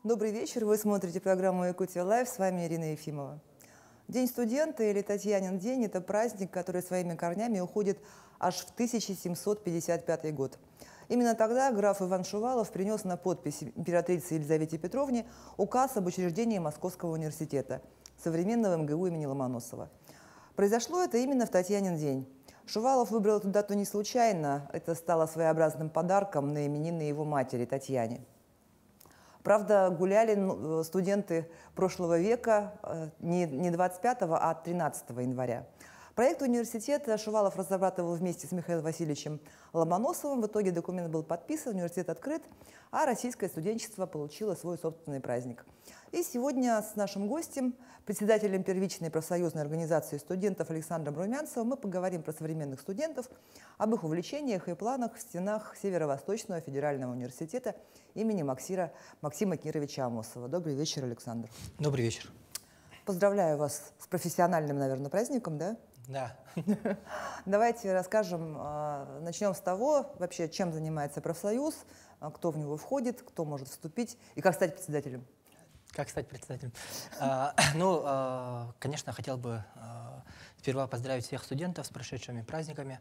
Добрый вечер. Вы смотрите программу «Якутия Лайв». С вами Ирина Ефимова. День студента или Татьянин день – это праздник, который своими корнями уходит аж в 1755 год. Именно тогда граф Иван Шувалов принес на подпись императрице Елизавете Петровне указ об учреждении Московского университета, современного МГУ имени Ломоносова. Произошло это именно в Татьянин день. Шувалов выбрал эту дату не случайно. Это стало своеобразным подарком на именины его матери Татьяне. Правда, гуляли студенты прошлого века не 25, а 13 января. Проект университета Шувалов разрабатывал вместе с Михаилом Васильевичем Ломоносовым. В итоге документ был подписан, университет открыт, а российское студенчество получило свой собственный праздник. И сегодня с нашим гостем, председателем первичной профсоюзной организации студентов Александром Румянцевым, мы поговорим про современных студентов, об их увлечениях и планах в стенах Северо-Восточного федерального университета имени Максима Кировича Амосова. Добрый вечер, Александр. Добрый вечер. Поздравляю вас с профессиональным, наверное, праздником, да? Да. Давайте расскажем, начнем с того, вообще, чем занимается профсоюз, кто в него входит, кто может вступить и как стать председателем. Как стать председателем? Конечно, хотел бы сперва поздравить всех студентов с прошедшими праздниками.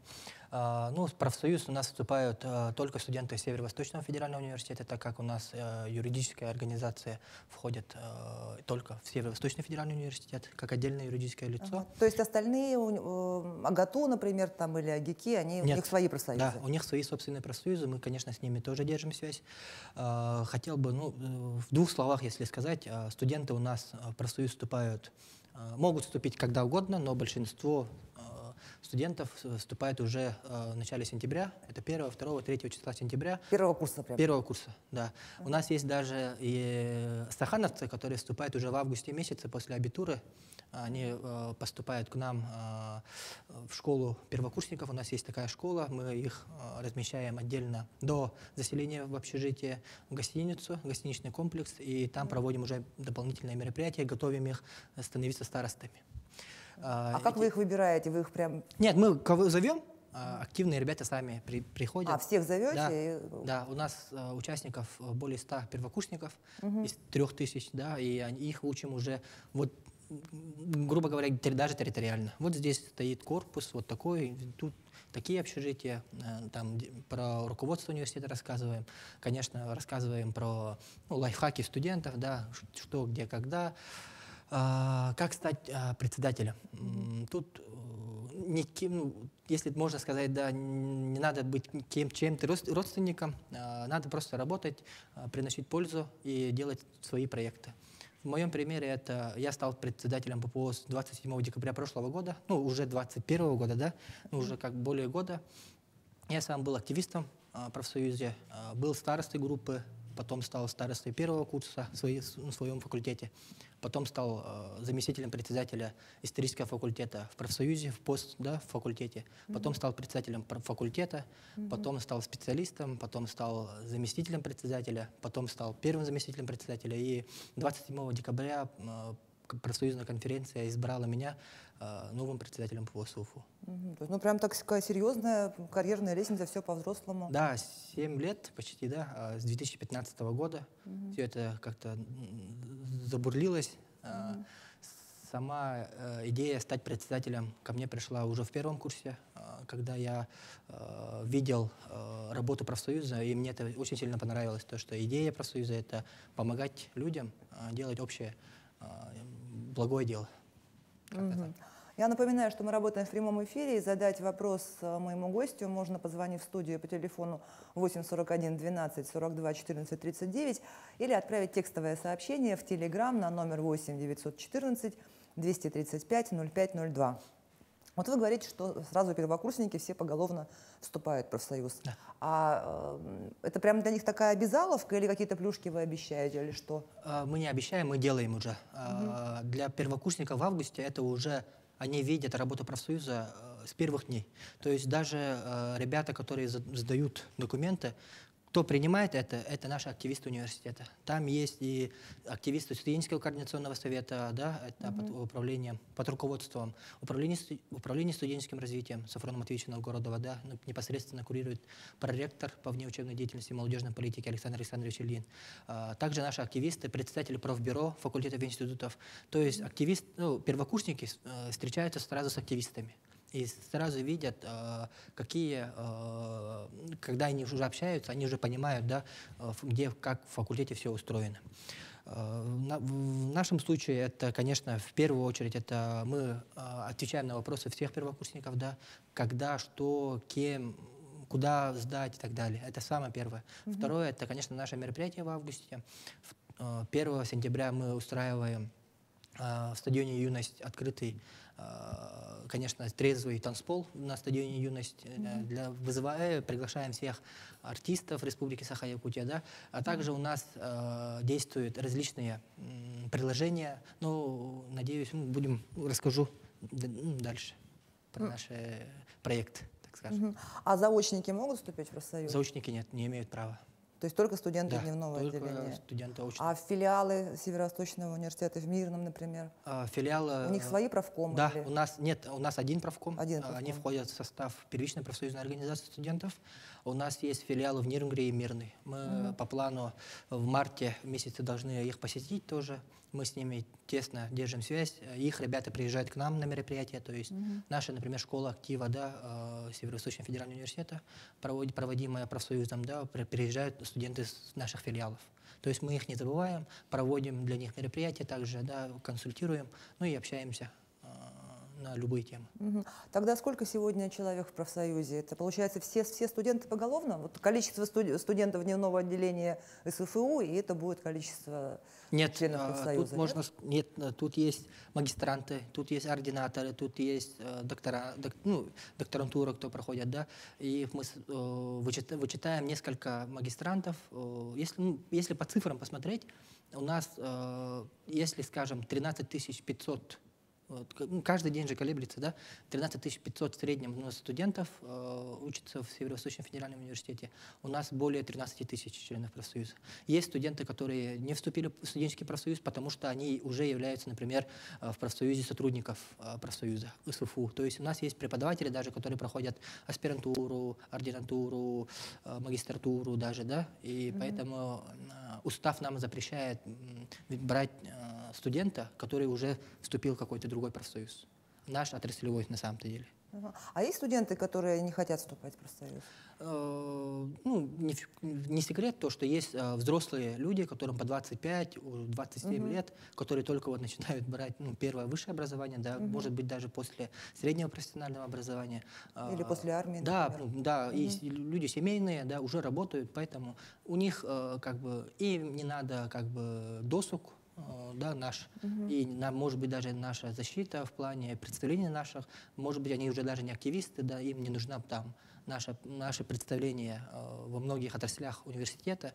В профсоюз у нас вступают только студенты Северо-Восточного федерального университета, так как у нас юридическая организация входит только в Северо-Восточный федеральный университет, как отдельное юридическое лицо. То есть остальные, АГАТУ, например, там, или АГИКи, у них свои профсоюзы? Да, у них свои собственные профсоюзы, мы, конечно, с ними тоже держим связь. Хотел бы, в двух словах, если сказать, студенты у нас в профсоюз вступают, могут вступить когда угодно, но большинство студентов вступает уже в начале сентября. Это 1, 2, 3 числа сентября. Первого курса прям? Первого курса, да. У нас есть даже и стахановцы, которые вступают уже в августе месяце после абитуры. Они поступают к нам в школу первокурсников. У нас есть такая школа. Мы их размещаем отдельно до заселения в общежитие, в гостиницу, гостиничный комплекс. И там проводим уже дополнительные мероприятия, готовим их становиться старостами. А как вы их выбираете? Вы их прям... Нет, мы кого зовем, активные ребята сами приходят. Всех зовете? Да, у нас участников более 100 первокурсников из 3000, да, и их учим уже, вот, грубо говоря, даже территориально. Вот здесь стоит корпус, вот такой, тут такие общежития, там про руководство университета рассказываем, конечно, рассказываем про лайфхаки студентов, да, что, где, когда. Как стать председателем? Тут, если можно сказать, да, не надо быть чем-то родственником, надо просто работать, приносить пользу и делать свои проекты. В моем примере это я стал председателем ППО с 27 декабря прошлого года, уже 21 года, да, уже как более года. Я сам был активистом в профсоюзе, был старостой группы, потом стал старостой первого курса в своем факультете, потом стал заместителем председателя исторического факультета в профсоюзе, в в факультете, потом стал председателем факультета, потом стал специалистом, потом стал заместителем председателя, потом стал первым заместителем председателя, и 27 декабря профсоюзная конференция избрала меня новым председателем ПВО СУФУ. Прям такая серьезная карьерная лестница, все по-взрослому. Да, 7 лет почти, да, с 2015 года. Все это как-то забурлилось. Сама идея стать председателем ко мне пришла уже в первом курсе, когда я видел работу профсоюза, и мне это очень сильно понравилось, то, что идея профсоюза — это помогать людям делать общее благое дело. Я напоминаю, что мы работаем в прямом эфире, и задать вопрос моему гостю можно, позвонив в студию по телефону 8 41 12 42 14 39 или отправить текстовое сообщение в Телеграм на номер 8 914 235 0502. Вот вы говорите, что сразу первокурсники все поголовно вступают в профсоюз. Да. Это прям для них такая обязаловка или какие-то плюшки вы обещаете, или что? Мы не обещаем, мы делаем уже. Для первокурсников в августе это уже они видят работу профсоюза с первых дней. То есть даже ребята, которые сдают документы, кто принимает это наши активисты университета. Там есть и активисты студенческого координационного совета, да, это под руководством управления студенческим развитием Сафрона Матвеевича Новгородова, да, непосредственно курирует проректор по внеучебной деятельности и молодежной политики Александр Александрович Ильин. Также наши активисты, председатели профбюро факультетов и институтов. То есть первокурсники встречаются сразу с активистами. И сразу видят, когда они уже общаются, они уже понимают, да, где, как в факультете все устроено. В нашем случае это, конечно, в первую очередь, это мы отвечаем на вопросы всех первокурсников, да, когда, что, кем, куда сдать и так далее. Это самое первое. Второе, это, конечно, наше мероприятие в августе. 1 сентября мы устраиваем в стадионе «Юность» открытый, конечно, трезвый танцпол на стадионе «Юность». Приглашаем всех артистов Республики Саха-Якутия. Да? А также у нас действуют различные приложения. Ну, надеюсь, расскажу дальше про наши проекты, так скажем. А заочники могут вступить в профсоюз? Заочники нет, не имеют права. То есть только студенты дневного только отделения? Студенты очного. А филиалы Северо-Восточного университета в Мирном, например? Филиалы... У них свои профкомы? Да, или? у нас один профком. Один профком. Они входят в состав первичной профсоюзной организации студентов. У нас есть филиалы в Нирингре и Мирный. Мы по плану в марте месяце должны их посетить тоже. Мы с ними тесно держим связь. Их ребята приезжают к нам на мероприятия. То есть наша, например, школа актива, да, Северо-Восточного федерального университета, проводимая профсоюзом, да, приезжают студенты с наших филиалов. То есть мы их не забываем, проводим для них мероприятия, также, да, консультируем, ну и общаемся на любые темы. Тогда сколько сегодня человек в профсоюзе? Это, получается, все студенты поголовно? Вот количество студентов дневного отделения СФУ, и это будет количество членов профсоюза? Тут есть магистранты, тут есть ординаторы, тут есть докторантура, кто проходит, да, и мы вычитаем несколько магистрантов. Если по цифрам посмотреть, у нас, если, скажем, 13 500, каждый день же колеблется, да? 13 500 в среднем у нас студентов учатся в Северо-Восточном федеральном университете. У нас более 13 тысяч членов профсоюза. Есть студенты, которые не вступили в студенческий профсоюз, потому что они уже являются, например, в профсоюзе сотрудников профсоюза СФУ. То есть у нас есть преподаватели даже, которые проходят аспирантуру, ординатуру, магистратуру даже, да? И поэтому устав нам запрещает брать студента, который уже вступил в какой-то другой профсоюз. Наш отраслевой на самом-то деле. А есть студенты, которые не хотят вступать в профсоюз? Не секрет то, что есть взрослые люди, которым по 25-27 лет, которые только вот начинают брать первое высшее образование, да, может быть даже после среднего профессионального образования. Или после армии, например. И люди семейные, да, уже работают, поэтому у них им не надо досуг, да, и может быть даже наша защита в плане представления наших, может быть они уже даже не активисты, да, им не нужна там наше представление во многих отраслях университета.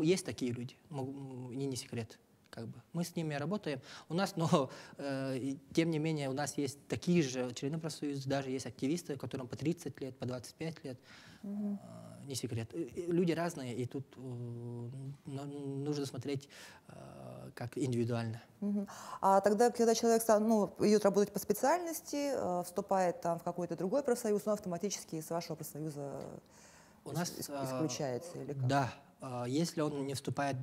Есть такие люди, не секрет. Мы с ними работаем. У нас, но тем не менее, у нас есть такие же члены профсоюза, даже есть активисты, которым по 30 лет, по 25 лет. Не секрет. Люди разные, и тут нужно смотреть как индивидуально. А тогда, когда человек идет работать по специальности, вступает там в какой-то другой профсоюз, он автоматически из вашего профсоюза исключается? Или как? Да. Если он не вступает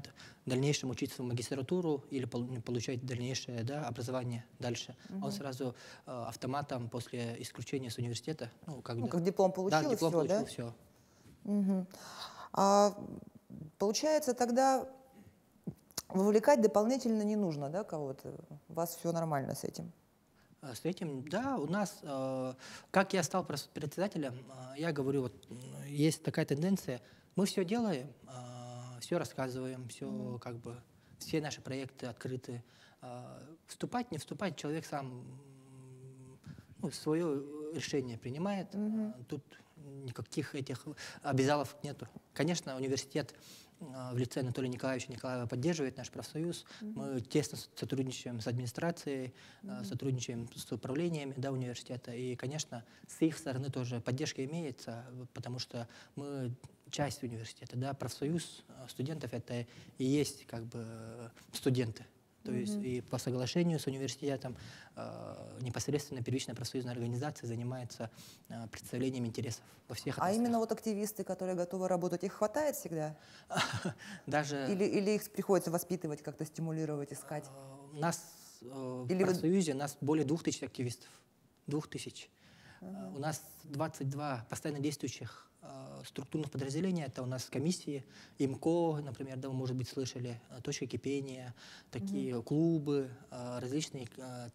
в дальнейшем учиться в магистратуру или получать дальнейшее образование дальше, он сразу автоматом после исключения с университета... как диплом получил, да, диплом получил, все. Получается, тогда вовлекать дополнительно не нужно, да, кого-то? У вас все нормально с этим? С этим, да, у нас, как я стал председателем, я говорю, есть такая тенденция, мы все делаем, все рассказываем, все все наши проекты открыты. Вступать, не вступать, человек сам свое решение принимает. Тут никаких этих обязалов нету. Конечно, университет в лице Анатолия Николаевича Николаева поддерживает наш профсоюз. Мы тесно сотрудничаем с администрацией, сотрудничаем с управлениями университета. И, конечно, с их стороны тоже поддержка имеется, потому что мы часть университета, да, профсоюз студентов это и есть как бы студенты. То есть и по соглашению с университетом непосредственно первичная профсоюзная организация занимается представлением интересов во всех отраслях. А именно вот активисты, которые готовы работать, их хватает всегда? Даже Или их приходится воспитывать, как-то стимулировать, искать? у нас в профсоюзе нас более 2000 активистов. 2000. У нас 22 постоянно действующих структурных подразделения. Это у нас комиссии, ИМКО, например, да, вы, может быть, слышали, точка кипения, такие клубы, различные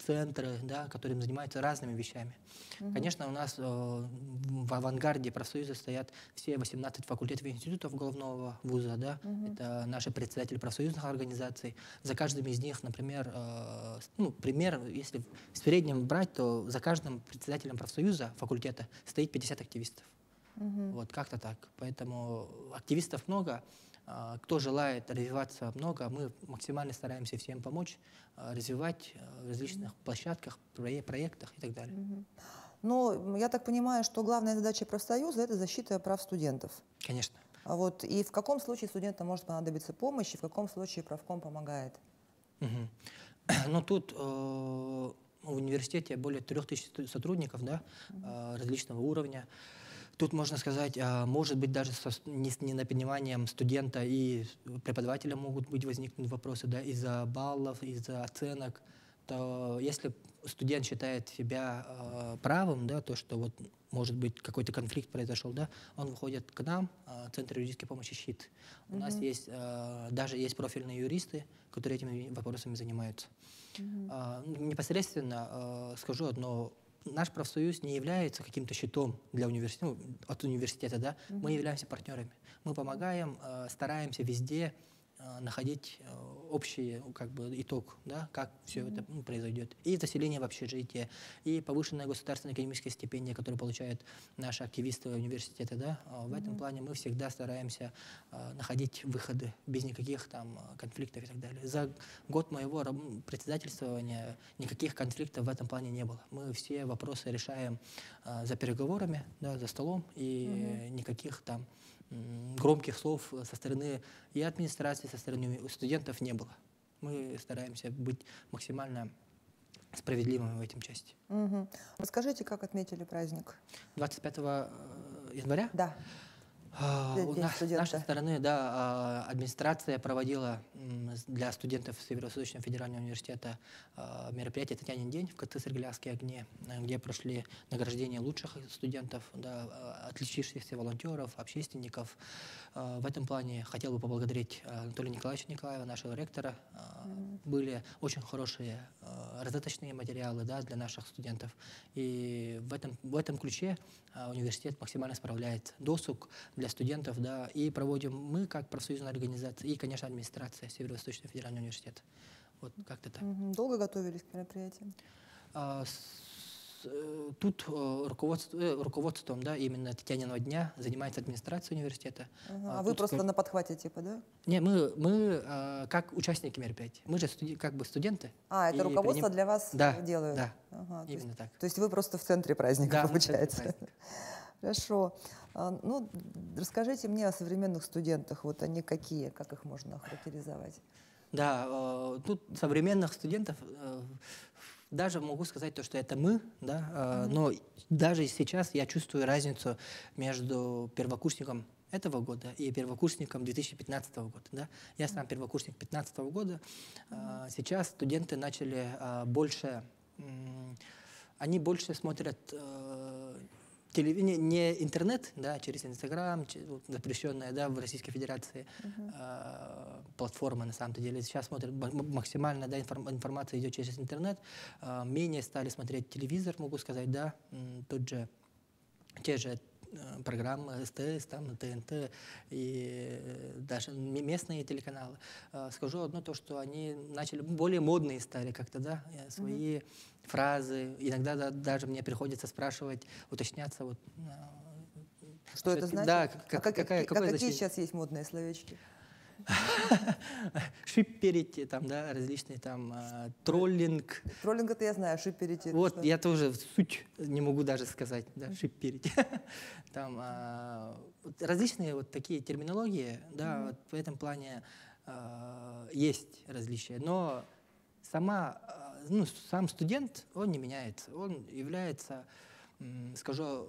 центры, да, которые занимаются разными вещами. Конечно, у нас в авангарде профсоюза стоят все 18 факультетов и институтов головного вуза. Да? Это наши председатели профсоюзных организаций. За каждым из них, например, пример, если в среднем брать, то за каждым председателем профсоюза факультета стоит 50 активистов. Вот как-то так. Поэтому активистов много, кто желает развиваться много, мы максимально стараемся всем помочь, развивать в различных площадках, проектах и так далее. Но я так понимаю, что главная задача профсоюза – это защита прав студентов. Конечно. Вот. И в каком случае студентам может понадобиться помощь, и в каком случае правком помогает? Ну, тут в университете более 3000 сотрудников, да, различного уровня. Тут, можно сказать, может быть, даже с непониманием студента и преподавателя могут быть возникнуть вопросы, да, из-за баллов, из-за оценок. То если студент считает себя правым, да, то, что вот, может быть, какой-то конфликт произошел, да, он выходит к нам, Центр юридической помощи «Щит». У нас есть, даже есть профильные юристы, которые этими вопросами занимаются. Непосредственно скажу одно. Наш профсоюз не является каким-то щитом для от университета, да? Мы являемся партнерами. Мы помогаем, стараемся везде находить общий как бы итог, да, как все это произойдет. И заселение в общежитие, и повышенная государственная академическая стипендия, которую получают наши активисты университета. Да. В этом плане мы всегда стараемся находить выходы без никаких там конфликтов и так далее. За год моего председательствования никаких конфликтов в этом плане не было. Мы все вопросы решаем за переговорами, да, за столом, и никаких там громких слов со стороны и администрации, со стороны студентов не было. Мы стараемся быть максимально справедливыми в этом части. Расскажите, как отметили праздник? 25 января? Да. У нас, с нашей стороны, да, администрация проводила для студентов Северо-Восточного федерального университета мероприятие «Татьянин день» в КТ «Сергелясские огни», где прошли награждения лучших студентов, да, отличившихся волонтеров, общественников. В этом плане хотел бы поблагодарить Анатолия Николаевича Николаева, нашего ректора. Были очень хорошие раздаточные материалы, да, для наших студентов. И в этом ключе университет максимально справляется. Досуг для студентов, да, и проводим мы, как профсоюзная организация, и, конечно, администрация Северо-Восточного федерального университета. Вот как-то так. Долго готовились к мероприятию? Тут руководством, да, именно Татьяниного дня занимается администрация университета. А вы просто на подхвате, типа, да? Не, мы как участники мероприятия. Мы же как бы студенты. Это руководство для вас делают? Да, именно так. То есть вы просто в центре праздника, да, получается? Хорошо. Ну, расскажите мне о современных студентах. Вот они какие, как их можно охарактеризовать? Да, тут современных студентов, даже могу сказать то, что это мы, да, но даже сейчас я чувствую разницу между первокурсником этого года и первокурсником 2015 года. Да. Я сам первокурсник 2015 года. Сейчас студенты начали больше, они больше смотрят телевидение, не интернет, да, через Инстаграм, запрещенная, да, в Российской Федерации платформа, на самом деле. Сейчас смотрят максимально, да, информация идет через интернет. Менее стали смотреть телевизор, могу сказать, да, те же программы СТС, там, ТНТ и даже местные телеканалы. Скажу одно, то, что они начали, более модные стали как-то, да, свои фразы. Иногда даже мне приходится спрашивать, уточняться. Вот, что это значит? Да, какие сейчас есть модные словечки? Шиперить, там, да, различные там троллинг. Троллинг это я знаю, шиперить. Вот я тоже суть не могу даже сказать, да, шиперить. Там различные вот такие терминологии, да, вот в этом плане есть различия, но сам студент, он не меняется, он является, скажу,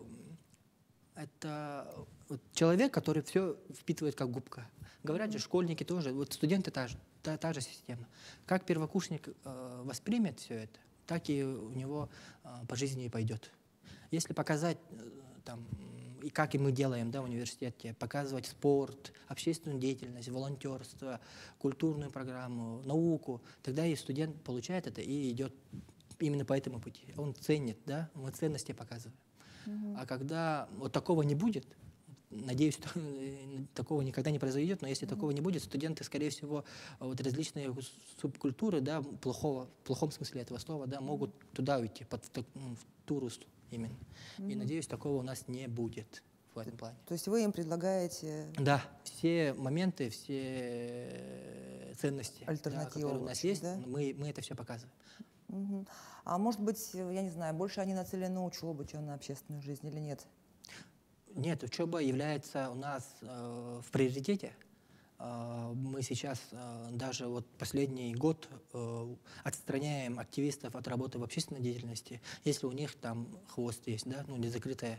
это вот человек, который все впитывает как губка. Говорят же, школьники тоже, вот студенты та же система. Как первокурсник воспримет все это, так и у него по жизни и пойдет. Если показать, там, и как и мы делаем, да, в университете, показывать спорт, общественную деятельность, волонтерство, культурную программу, науку, тогда и студент получает это и идет именно по этому пути. Он ценит, да, мы ценности показываем. А когда вот такого не будет, надеюсь, что такого никогда не произойдет, но если такого не будет, студенты, скорее всего, вот различные субкультуры, да, в плохом смысле этого слова, да, могут туда уйти, в ту русло именно. И надеюсь, такого у нас не будет в этом плане. То есть вы им предлагаете... Да, все моменты, все ценности, да, которые у нас есть, да? мы это все показываем. А может быть, я не знаю, больше они нацелены на учебу, чем на общественную жизнь или нет? Нет, учеба является у нас в приоритете. Мы сейчас даже вот последний год отстраняем активистов от работы в общественной деятельности, если у них там хвост есть, да, ну, не закрытый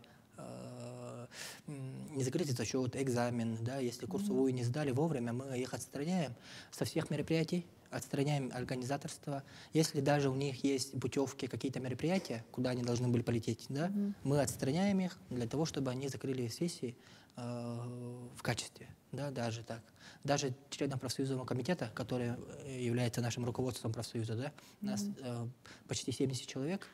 зачет, экзамен, да, если курсовую не сдали вовремя, мы их отстраняем со всех мероприятий, отстраняем организаторство. Если даже у них есть путевки, какие-то мероприятия, куда они должны были полететь, да, мы отстраняем их для того, чтобы они закрыли сессии в качестве, да, даже так. Даже членам профсоюзного комитета, который является нашим руководством профсоюза, да, у нас почти 70 человек.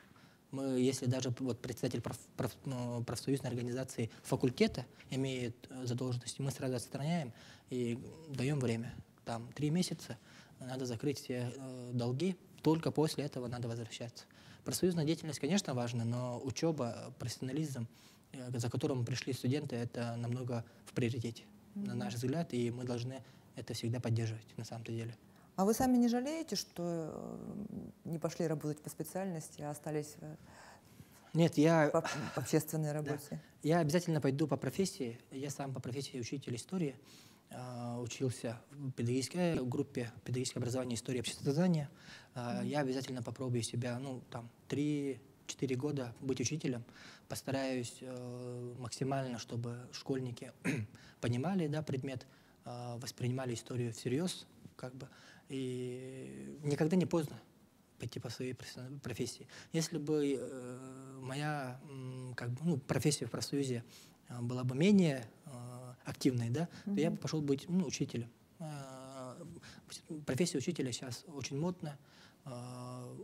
Мы, если даже вот председатель профсоюзной организации факультета имеет задолженность, мы сразу отстраняем и даем время. Там 3 месяца надо закрыть все долги, только после этого надо возвращаться. Профсоюзная деятельность, конечно, важна, но учеба, профессионализм, за которым пришли студенты, это намного в приоритете, на наш взгляд, и мы должны это всегда поддерживать на самом-то деле. А вы сами не жалеете, что не пошли работать по специальности, а остались по общественной работе? Да. Я обязательно пойду по профессии. Я сам по профессии учитель истории. Учился в педагогической группе педагогическое образование, история, обществознания. Я обязательно попробую себя, 3-4 года быть учителем. Постараюсь максимально, чтобы школьники понимали, да, предмет, воспринимали историю всерьез, как бы, и никогда не поздно пойти по своей профессии. Если бы моя профессия в профсоюзе была бы менее активной, да, то я бы пошел быть учителем. Профессия учителя сейчас очень модна.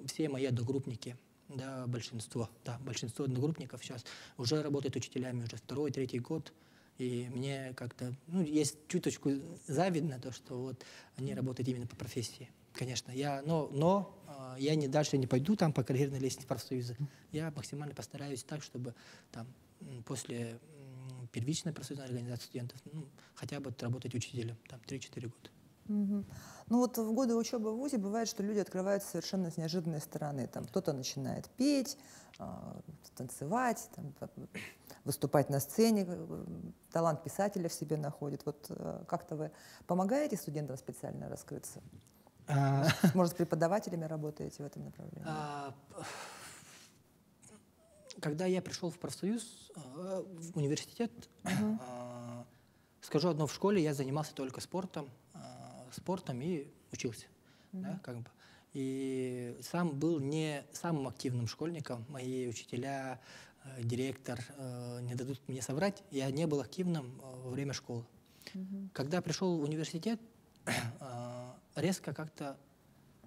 Все мои одногруппники, да, большинство одногруппников сейчас уже работают учителями, уже 2-3 год. И мне как-то, есть чуточку завидно то, что вот они работают именно по профессии. Конечно, я дальше не пойду там по карьерной лестнице профсоюза. Я максимально постараюсь так, чтобы там после первичной профсоюзной организации студентов хотя бы работать учителем там 3-4 года. Ну вот в годы учебы в ВУЗе бывает, что люди открываются совершенно с неожиданной стороны. Там кто-то начинает петь, танцевать, выступать на сцене, талант писателя в себе находит. Вот как-то вы помогаете студентам специально раскрыться? Может, с преподавателями работаете в этом направлении? Когда я пришел в профсоюз, в университет, скажу одно, в школе я занимался только спортом и учился. Да, как бы. И сам был не самым активным школьником. Мои учителя, директор не дадут мне соврать, я не был активным во время школы. Когда пришел в университет, резко как-то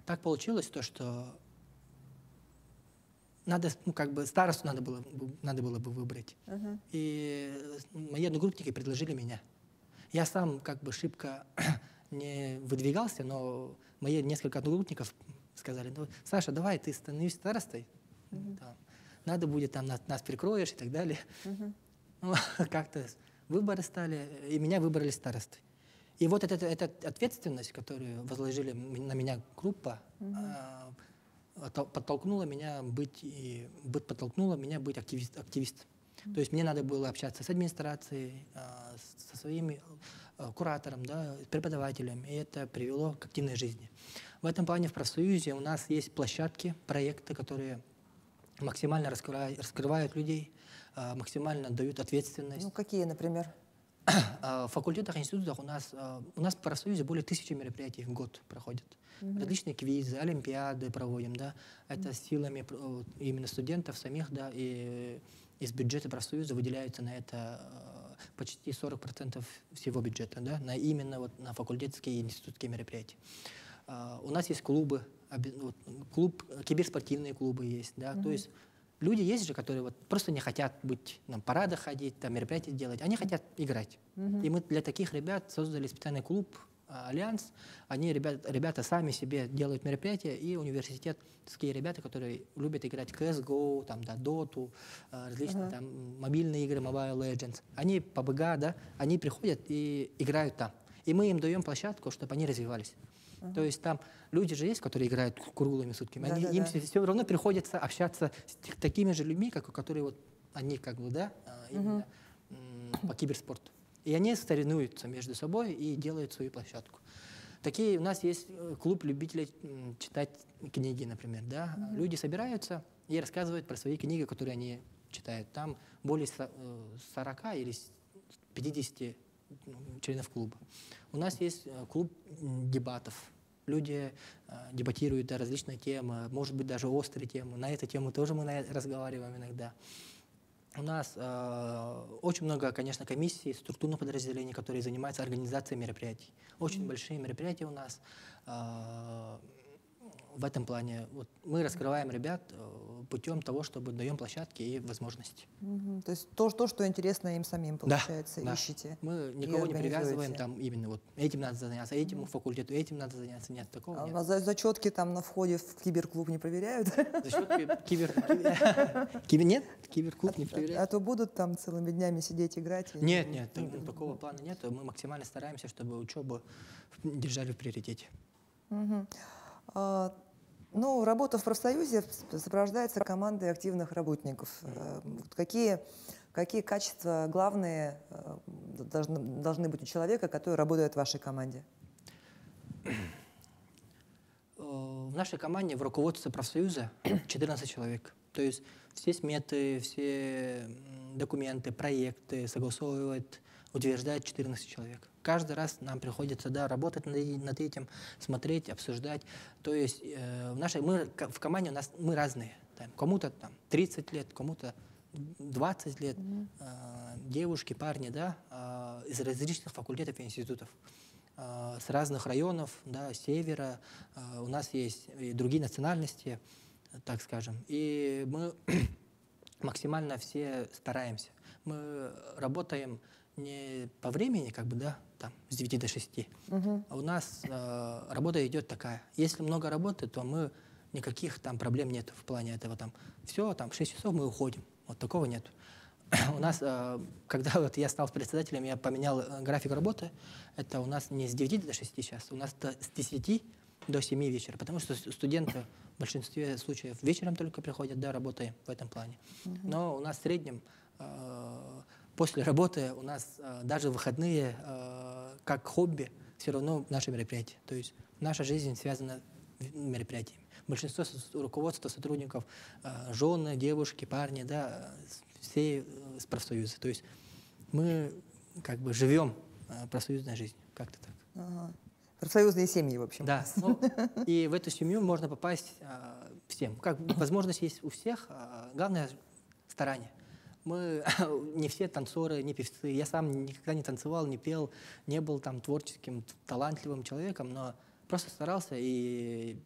так получилось, то, что надо, старосту надо было бы выбрать. И мои одногруппники предложили меня. Я сам шибко не выдвигался, но мои несколько одногруппников сказали: Саша, давай ты становись старостой, надо будет нас прикроешь и так далее. Как-то выборы стали, и меня выбрали старостой. И вот эта ответственность, которую возложили на меня группа, подтолкнула меня быть активистом. То есть мне надо было общаться с администрацией, со своими куратором, да, преподавателем, и это привело к активной жизни. В этом плане в профсоюзе у нас есть площадки, проекты, которые максимально раскрывают людей, максимально дают ответственность. Ну, какие, например? В факультетах, институтах у нас в профсоюзе более 1000 мероприятий в год проходят. Различные квизы, олимпиады проводим, да. Это силами именно студентов самих, да, и из бюджета профсоюза выделяется на это почти 40% всего бюджета, да, именно вот на факультетские и институтские мероприятия. У нас есть клубы, киберспортивные клубы есть, да, то есть люди есть же, которые вот просто не хотят быть на парадах ходить, там мероприятия делать, они хотят играть. И мы для таких ребят создали специальный клуб «Альянс». Они, ребята сами себе делают мероприятия, и университетские ребята, которые любят играть в CSGO, там, да, Доту, различные там мобильные игры, Mobile Legends, они PUBG, да, они приходят и играют там. И мы им даем площадку, чтобы они развивались. То есть там люди же есть, которые играют круглыми сутками. Им все равно приходится общаться с такими же людьми, которые вот они как бы, да, именно по киберспорту. И они соревнуются между собой и делают свою площадку. Такие у нас есть клуб любителей читать книги, например, да. Люди собираются и рассказывают про свои книги, которые они читают. Там более 40 или 50 членов клуба. У нас есть клуб дебатов. Люди дебатируют на различные темы, может быть, даже острые темы. На эту тему тоже мы разговариваем иногда. У нас очень много, конечно, комиссий, структурных подразделений, которые занимаются организацией мероприятий. Очень большие мероприятия у нас. В этом плане вот, мы раскрываем ребят путем того, чтобы даем площадки и возможности. То есть то, что интересно им самим, получается, да. ищете. Мы никого не привязываем, там именно вот этим надо заняться, этим факультету, этим надо заняться. Нет, такого нет. А зачетки там на входе в киберклуб не проверяют? Зачетки нет, киберклуб не проверяют. А то будут там целыми днями сидеть, играть? Нет, такого плана нет. Мы максимально стараемся, чтобы учебу держали в приоритете. Ну, работа в профсоюзе сопровождается командой активных работников. Какие качества главные должны быть у человека, который работает в вашей команде? В нашей команде в руководстве профсоюза 14 человек. То есть все сметы, все документы, проекты согласовывает, утверждает 14 человек. Каждый раз нам приходится, да, работать над этим, смотреть, обсуждать. То есть в команде у нас мы разные. Кому-то там 30 лет, кому-то 20 лет. Девушки, парни, да, из различных факультетов и институтов. С разных районов, да, севера. У нас есть и другие национальности, так скажем. И мы максимально все стараемся. Мы работаем не по времени, как бы, да, там, с 9 до 6. А у нас работа идет такая. Если много работы, то никаких там проблем нет в плане этого. Там, все, там, в 6 часов мы уходим. Вот такого нет. У нас, когда вот я стал председателем, я поменял график работы. Это у нас не с 9 до 6 сейчас, у нас с 10 до 7 вечера. Потому что студенты в большинстве случаев вечером только приходят, да, работаем в этом плане. Но у нас в среднем после работы у нас даже выходные, как хобби, все равно наши мероприятия. То есть наша жизнь связана с мероприятиями. Большинство руководства, сотрудников, жены, девушки, парни, да, все с профсоюза. То есть мы как бы живем профсоюзной жизнью, как-то так. Профсоюзные семьи, в общем. Да, и в эту семью можно попасть всем. Как возможность есть у всех, главное — старание. Мы не все танцоры, не певцы. Я сам никогда не танцевал, не пел, не был там творческим, талантливым человеком, но просто старался и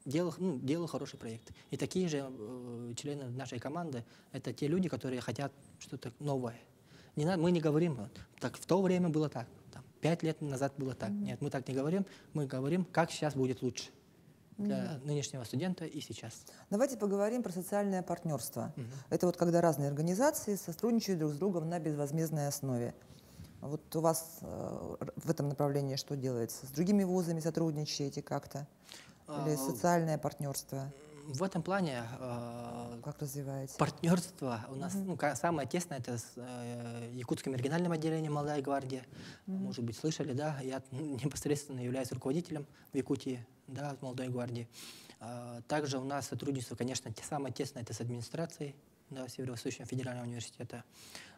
делал хороший проект. И такие же члены нашей команды — это те люди, которые хотят что-то новое. Мы не говорим, так в то время было так, 5 лет назад было так. Нет, мы так не говорим. Мы говорим, как сейчас будет лучше для нынешнего студента и сейчас. Давайте поговорим про социальное партнерство. Это вот когда разные организации сотрудничают друг с другом на безвозмездной основе. Вот у вас в этом направлении что делается? С другими вузами сотрудничаете как-то? Или социальное партнерство? В этом плане как развиваете? Партнерство у нас самое тесное это с Якутским региональным отделением «Молодая гвардия». Может быть, слышали, да? Я непосредственно являюсь руководителем в Якутии, да, «Молодой гвардии». Также у нас сотрудничество, конечно, самое тесное это с администрацией, да, Северо-Восточного федерального университета,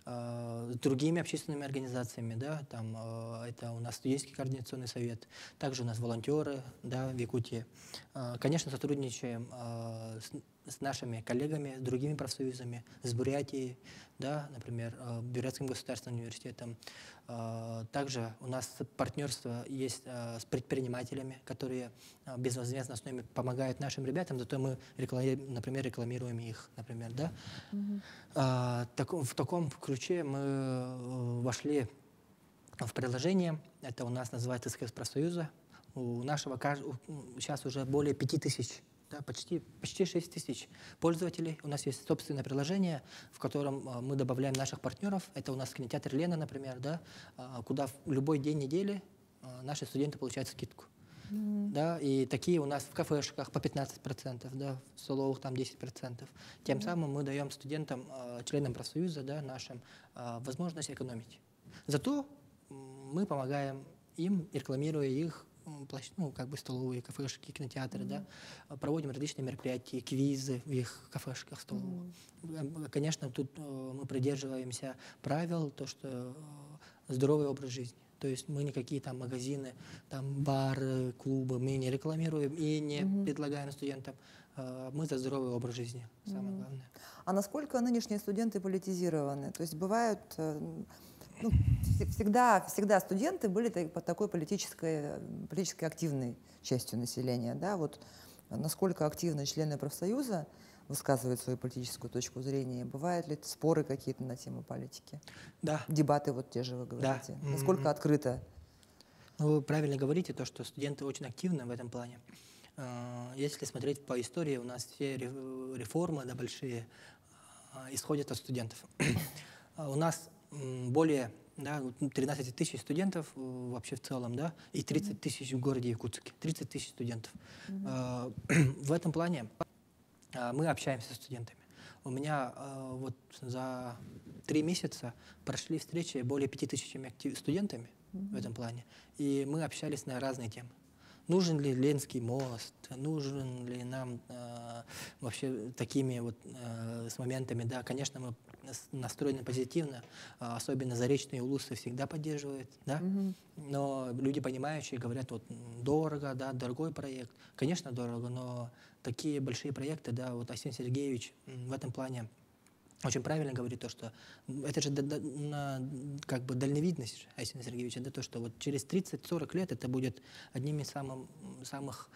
с другими общественными организациями, да, там это у нас студенческий координационный совет, также у нас волонтеры, да, в Якутии. Конечно, сотрудничаем с нашими коллегами, с другими профсоюзами, с Бурятией, да, например, Бурятским государственным университетом. Также у нас партнерство есть с предпринимателями, которые безвозмездно с нами помогают нашим ребятам, зато мы, например, рекламируем их, например, да. В таком ключе мы вошли в приложение, это у нас называется СКС профсоюза. У нашего сейчас уже более 5000, да, почти 6000 пользователей. У нас есть собственное приложение, в котором мы добавляем наших партнеров. Это у нас кинотеатр «Лена», например, да, куда в любой день недели наши студенты получают скидку. Да, и такие у нас в кафешках по 15%, да, в столовых там 10%. Тем самым мы даем студентам, членам профсоюза, да, нашим, возможность экономить. Зато мы помогаем им, рекламируя их, как бы столовые, кафешки, кинотеатры, да, проводим различные мероприятия, квизы в их кафешках, столовых. Конечно, тут мы придерживаемся правил, то, что здоровый образ жизни. То есть мы никакие там магазины, там бары, клубы мы не рекламируем и не предлагаем студентам. Мы за здоровый образ жизни, самое главное. А насколько нынешние студенты политизированы? То есть бывают, всегда студенты были такой политической активной частью населения, да? Вот насколько активно члены профсоюза высказывают свою политическую точку зрения? Бывают ли споры какие-то на тему политики? Да. Дебаты вот те же вы говорите. Да. Насколько открыто? Вы правильно говорите, то, что студенты очень активны в этом плане. Если смотреть по истории, у нас все реформы, да, большие, исходят от студентов. У нас более 13 тысяч студентов вообще в целом, да, и 30 тысяч в городе Якутске. 30 тысяч студентов. В этом плане мы общаемся с студентами. У меня вот за 3 месяца прошли встречи более 5000 студентами в этом плане. И мы общались на разные темы. Нужен ли Ленский мост, нужен ли нам вообще такими вот с моментами, да, конечно, мы настроены позитивно, особенно заречные улусы всегда поддерживают, да, но люди понимающие говорят, вот дорого, да, дорогой проект, конечно, дорого, но такие большие проекты, да, вот Арсений Сергеевич в этом плане очень правильно говорит то, что это же как бы дальновидность Арсения Сергеевича, да, то, что вот через 30-40 лет это будет одним из самых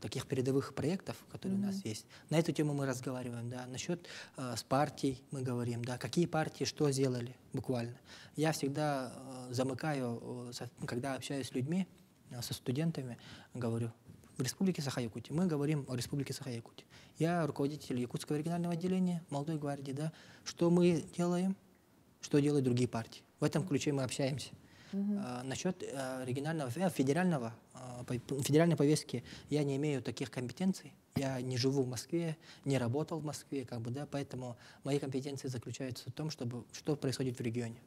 таких передовых проектов, которые у нас есть. На эту тему мы разговариваем, да, насчет с партий мы говорим, да, какие партии что сделали буквально. Я всегда замыкаю, когда общаюсь с людьми, со студентами, говорю, в Республике Саха-Якутия. Мы говорим о Республике Саха-Якутия. Я руководитель Якутского регионального отделения «Молодой гвардии». Да? Что мы делаем, что делают другие партии. В этом ключе мы общаемся. Насчет федеральной повестки я не имею таких компетенций. Я не живу в Москве, не работал в Москве, как бы, да, поэтому мои компетенции заключаются в том, что происходит в регионе.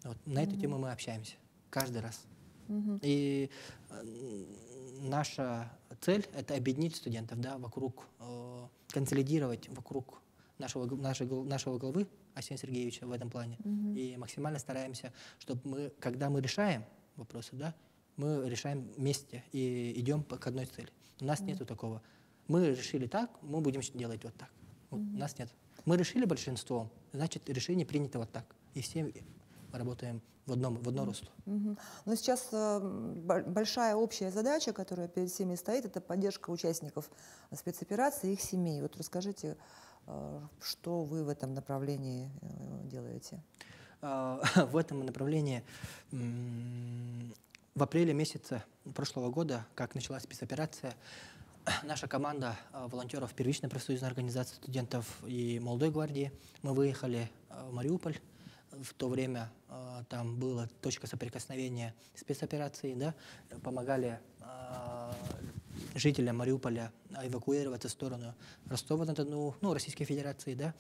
Вот. На эту тему мы общаемся каждый раз. И наша цель – это объединить студентов, да, консолидировать вокруг нашего главы Арсения Сергеевича в этом плане. И максимально стараемся, чтобы когда мы решаем вопросы, да, мы решаем вместе и идем к одной цели. У нас нету такого. Мы решили так, мы будем делать вот так. Вот, у нас нет. Мы решили большинством, значит, решение принято вот так. И все работаем в одно русло. Но сейчас большая общая задача, которая перед всеми стоит, это поддержка участников спецоперации и их семей. Вот расскажите, что вы в этом направлении делаете? В этом направлении в апреле месяце прошлого года, как началась спецоперация, наша команда волонтеров первичной профсоюзной организации студентов и Молодой гвардии, мы выехали в Мариуполь, В то время там была точка соприкосновения спецопераций, да, помогали жителям Мариуполя эвакуироваться в сторону Ростова-на-Дону, ну, Российской Федерации, да,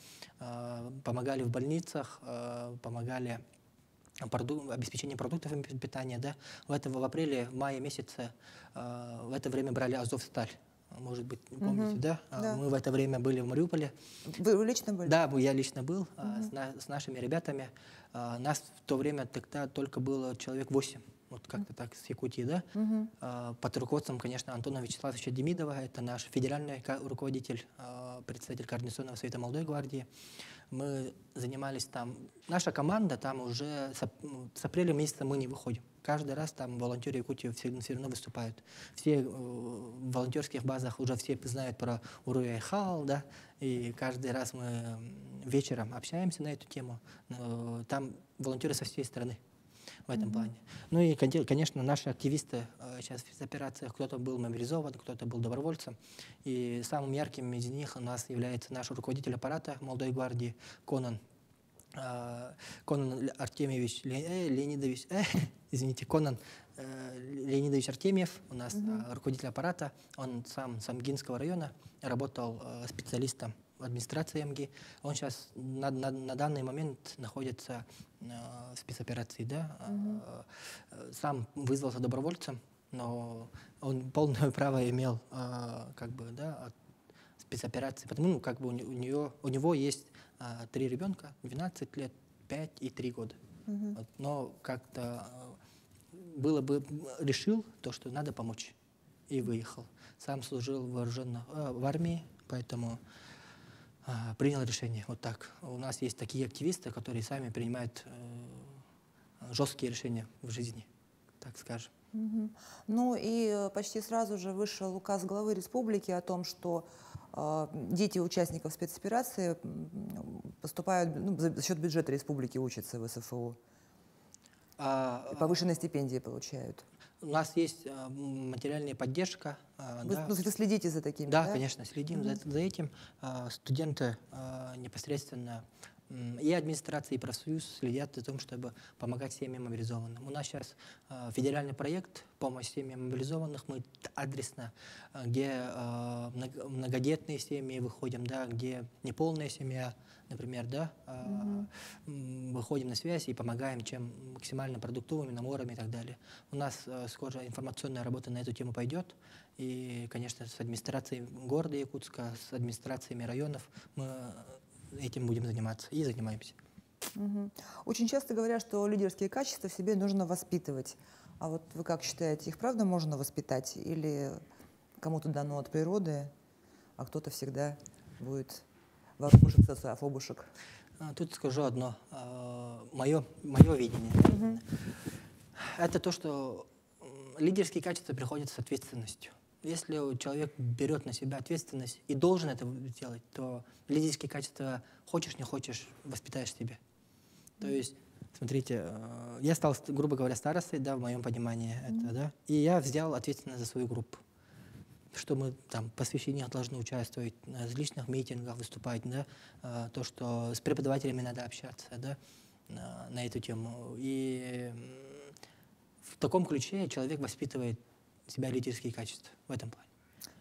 помогали в больницах, помогали обеспечение продуктов питания, да. В апреле, в мае месяце в это время брали Азовсталь. Может быть, помните, да? Да. Мы в это время были в Мариуполе. Вы лично были? Да, я лично был с нашими ребятами. Нас в то время тогда только было человек 8. Вот как-то так, с Якутии, да? Под руководством, конечно, Антона Вячеславовича Демидова, это наш федеральный руководитель, председатель Координационного совета Молодой гвардии. Мы занимались там, наша команда там уже с апреля месяца мы не выходим. Каждый раз там волонтеры Якутии все равно выступают. Все в волонтерских базах уже все знают про Уруяйхал, да? И каждый раз мы вечером общаемся на эту тему. Там волонтеры со всей страны. В этом плане. Ну и, конечно, наши активисты сейчас в спецоперациях, кто-то был мобилизован, кто-то был добровольцем. И самым ярким из них у нас является наш руководитель аппарата Молодой гвардии Конан Артемьевич Леонидович, извините, Конан Леонидович Артемьев, у нас руководитель аппарата, он сам с Амгинского района, работал специалистом в администрации МГИ. Он сейчас на данный момент находится в спецоперации, да? Сам вызвался добровольцем, но он полное право имел как бы, да, от спецоперации, потому ну, как бы у него есть 3 ребенка, 12 лет, 5 и 3 года. Вот, но как-то решил то, что надо помочь, и выехал. Сам служил в армии, поэтому принял решение вот так. У нас есть такие активисты, которые сами принимают жесткие решения в жизни, так скажем. Ну и почти сразу же вышел указ главы республики о том, что дети участников спецоперации поступают, ну, за счет бюджета республики учатся в СФО. Повышенные стипендии получают. У нас есть материальная поддержка. Вы следите за такими? Да, конечно, следим за этим. Студенты непосредственно и администрация, и профсоюз следят за том, чтобы помогать семьям мобилизованным. У нас сейчас федеральный проект «Помощь семьям мобилизованных». Мы адресно, где многодетные семьи выходим, да, где неполная семья, например, да, выходим на связь и помогаем чем максимально продуктовыми, наборами и так далее. У нас скоро информационная работа на эту тему пойдет. И, конечно, с администрацией города Якутска, с администрациями районов мы этим будем заниматься и занимаемся. Очень часто говорят, что лидерские качества в себе нужно воспитывать. А вот вы как считаете, их правда можно воспитать? Или кому-то дано от природы, а кто-то всегда будет вооружиться с афобушек? Тут скажу одно. Мое видение. Это то, что лидерские качества приходят с ответственностью. Если человек берет на себя ответственность и должен это делать, то лидерские качества, хочешь не хочешь, воспитаешь себе. То есть, смотрите, я стал, грубо говоря, старостой, да, в моем понимании, это, да, и я взял ответственность за свою группу. Что мы там в посвящениях должны участвовать, на различных митингах выступать, да, то, что с преподавателями надо общаться, да, на эту тему. И в таком ключе человек воспитывает себя лидерские качества в этом плане.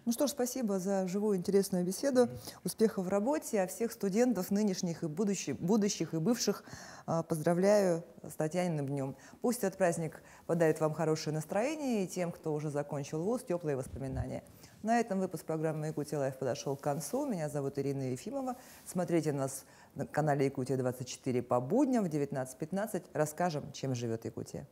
Ну что ж, спасибо за живую интересную беседу. Успехов в работе. А всех студентов нынешних и будущих и бывших поздравляю с Татьяниным днем. Пусть этот праздник подарит вам хорошее настроение и тем, кто уже закончил вуз, теплые воспоминания. На этом выпуск программы «Якутия Лайв» подошел к концу. Меня зовут Ирина Ефимова. Смотрите нас на канале «Якутия-24» по будням в 19:15. Расскажем, чем живет Якутия.